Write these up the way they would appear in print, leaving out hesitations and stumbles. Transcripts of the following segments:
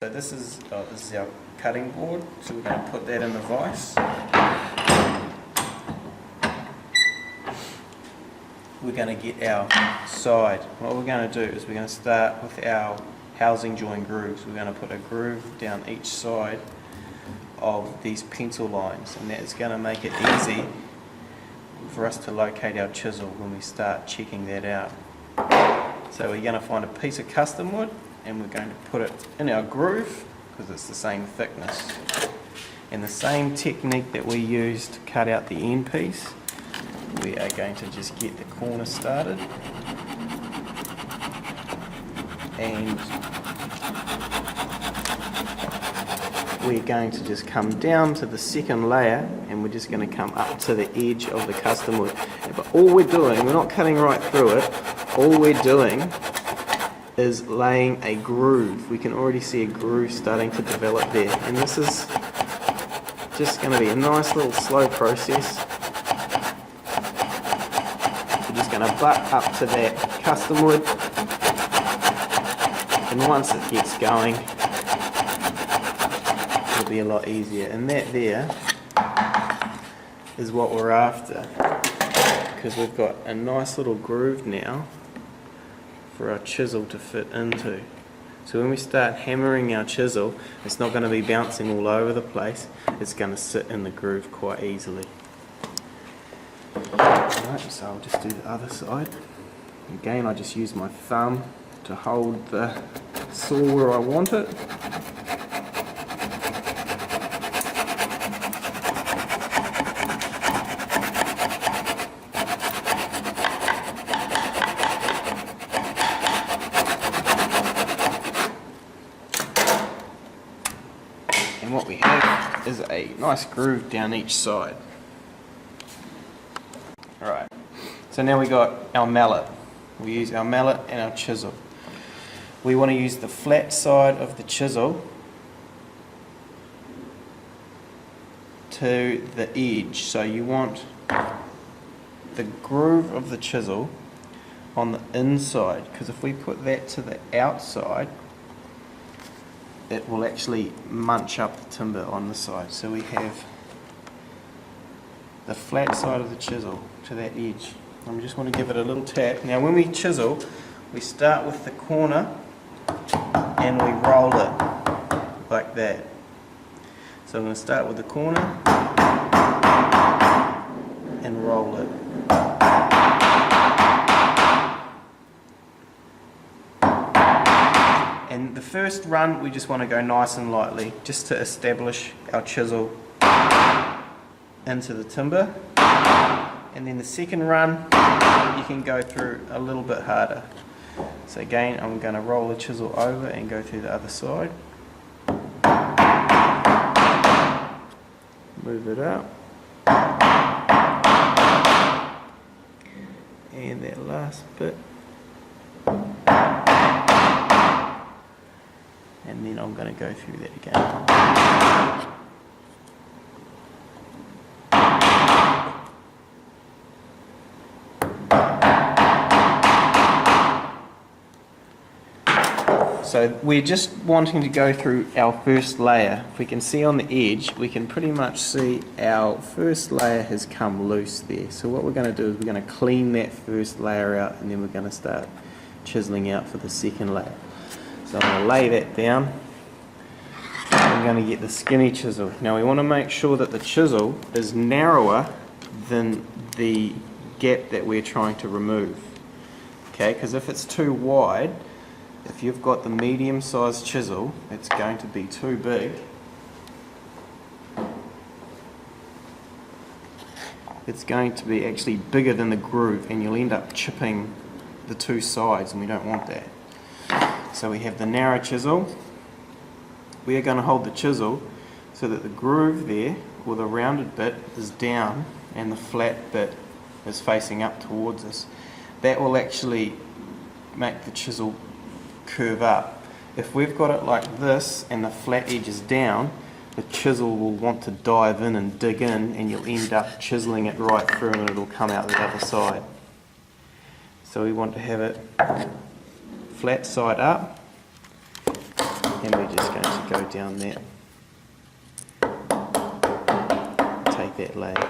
So this is our cutting board, so we're going to put that in the vise. We're going to get our side. What we're going to do is we're going to start with our housing joint grooves. We're going to put a groove down each side of these pencil lines, and that's going to make it easy for us to locate our chisel when we start checking that out. So we're going to find a piece of custom wood and we're going to put it in our groove because it's the same thickness. And the same technique that we used to cut out the end piece, we are going to just get the corner started, and we're going to just come down to the second layer and we're just going to come up to the edge of the custom wood. But all we're doing, we're not cutting right through it, all we're doing is laying a groove. We can already see a groove starting to develop there, and this is just going to be a nice little slow process. We're just going to butt up to that custom wood, and once it gets going it'll be a lot easier, and that there is what we're after, because we've got a nice little groove now for our chisel to fit into. So when we start hammering our chisel, it's not going to be bouncing all over the place, it's going to sit in the groove quite easily. Alright, so I'll just do the other side. Again, I just use my thumb to hold the saw where I want it. And what we have is a nice groove down each side. Alright, so now we got our mallet. We use our mallet and our chisel. We want to use the flat side of the chisel to the edge. So you want the groove of the chisel on the inside, because if we put that to the outside, it will actually munch up the timber on the side. So we have the flat side of the chisel to that edge. And we just want to give it a little tap. Now when we chisel, we start with the corner and we roll it like that. So I'm going to start with the corner and roll it. And the first run we just want to go nice and lightly, just to establish our chisel into the timber. And then the second run you can go through a little bit harder. So again, I'm going to roll the chisel over and go through the other side. Move it up. And that last bit. And then I'm going to go through that again. So we're just wanting to go through our first layer. If we can see on the edge, we can pretty much see our first layer has come loose there. So what we're going to do is we're going to clean that first layer out, and then we're going to start chiseling out for the second layer. So I'm going to lay that down. I'm going to get the skinny chisel. Now we want to make sure that the chisel is narrower than the gap that we're trying to remove. Okay, because if it's too wide, if you've got the medium sized chisel, it's going to be too big. It's going to be actually bigger than the groove, and you'll end up chipping the two sides, and we don't want that. So we have the narrow chisel. We are going to hold the chisel so that the groove there, or the rounded bit, is down and the flat bit is facing up towards us. That will actually make the chisel curve up. If we've got it like this and the flat edge is down, the chisel will want to dive in and dig in, and you'll end up chiseling it right through and it'll come out the other side. So we want to have it flat side up, and we're just going to go down that, take that layer.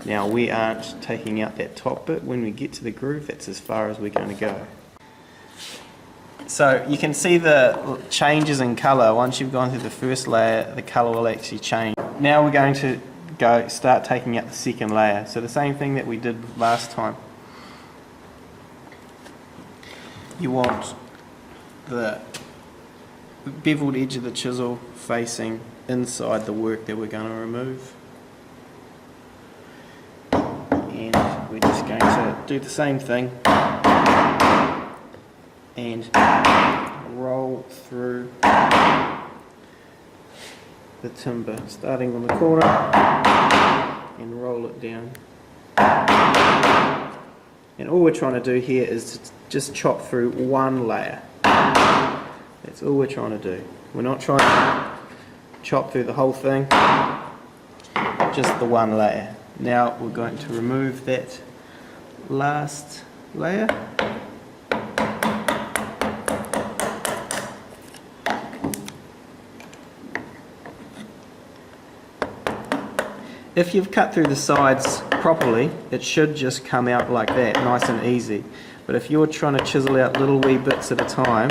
Now we aren't taking out that top bit. When we get to the groove, that's as far as we're going to go. So you can see the changes in colour. Once you've gone through the first layer, the colour will actually change. Now we're going to start taking out the second layer. So the same thing that we did last time. You want the beveled edge of the chisel facing inside the work that we're going to remove. And we're just going to do the same thing and roll through the timber, starting on the corner and roll it down. And all we're trying to do here is to just chop through one layer. That's all we're trying to do. We're not trying to chop through the whole thing, just the one layer. Now we're going to remove that last layer. If you've cut through the sides properly, it should just come out like that, nice and easy. But if you're trying to chisel out little wee bits at a time,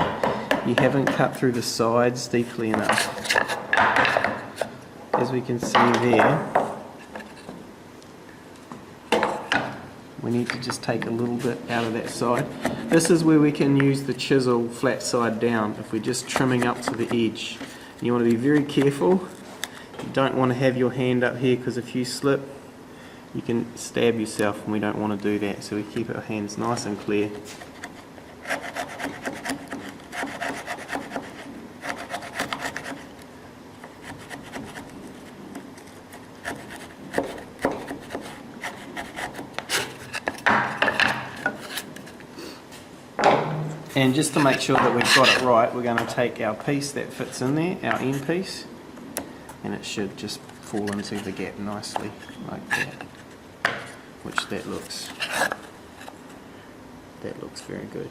you haven't cut through the sides deeply enough. As we can see there, we need to just take a little bit out of that side. This is where we can use the chisel flat side down if we're just trimming up to the edge. You want to be very careful. You don't want to have your hand up here, because if you slip you can stab yourself, and we don't want to do that, so we keep our hands nice and clear. And just to make sure that we've got it right, we're going to take our piece that fits in there, our end piece, and it should just fall into the gap nicely like that, which that looks very good.